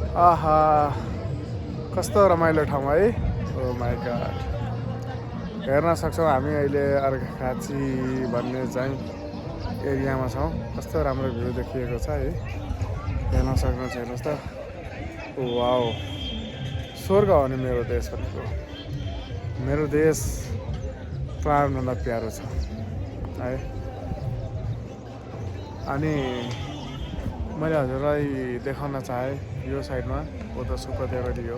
आहा कस्तो रमाइलो ठाउँ है। ओ माई गॉड। हेर्न सक्छौँ हामी अहिले अर्घाखाँची भन्ने चाहिँ एरियामा छौँ। कस्तो राम्रो भ्यू देखिएको छ है। हेर्न सक्नुहुन्छ हेर्नुहोस् त। वाउ स्वर्ग हो नि मेरो देश भनेको। मेरो देश प्राणभन्दा प्यारो छ है। अनि मैले हजुरलाई देखाउन चाहेँ यो साइडमा उता सुखदेवरी हो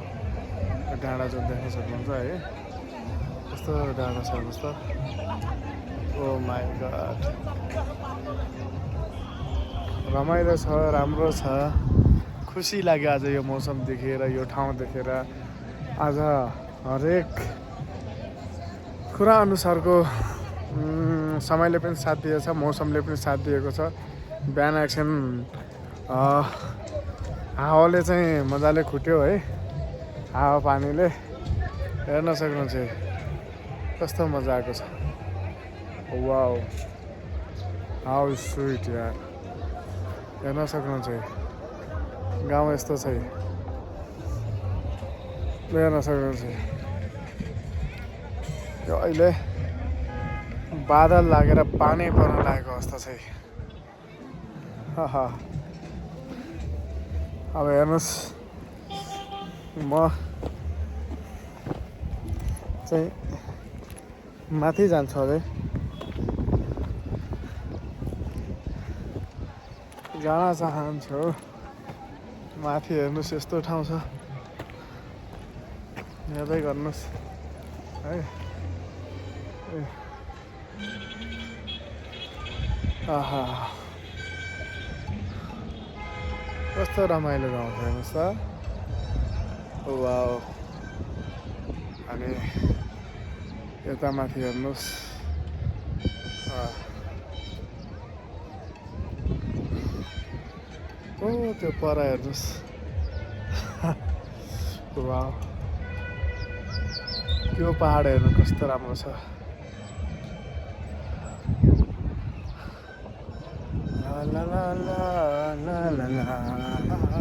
डाँडा जुन देख्न सक्नुहुन्छ है। कस्तो डाँडा छ हेर्नुहोस् त। ओ माई गॉड रमाइलो छ, राम्रो छ, खुसी लाग्यो आज यो मौसम देखेर, यो ठाउँ देखेर। आज हरेक कुरा अनुसारको समयले पनि साथ दिएछ, मौसमले पनि साथ दिएको छ। बिहान एकछिन हावाले चाहिँ मजाले खुट्यो है। हावा पानीले हेर्न सक्नुहुन्छ कस्तो मजा आएको छ। वाउ हाउ स्विट यार। हेर्न सक्नुहुन्छ गाउँ यस्तो छ। हेर्न सक्नुहुन्छ यो अहिले बादल लागेर पानी पर्न लागेको अवस्था छ। अब हेर्नुहोस् म चाहिँ माथि जान्छु अझै। जान चाहन्छु माथि। हेर्नुहोस् यस्तो ठाउँ छ, हेर्दै गर्नुहोस् है। आहा कस्तो रमाइलो गाउँ छ हेर्नुहोस् त। वाउ अनि यता माथि हेर्नुहोस्। ओ त्यो पर हेर्नुहोस्। वाउ त्यो पहाड हेर्नु कस्तो राम्रो छ। ला ला ला ला ला ला ला।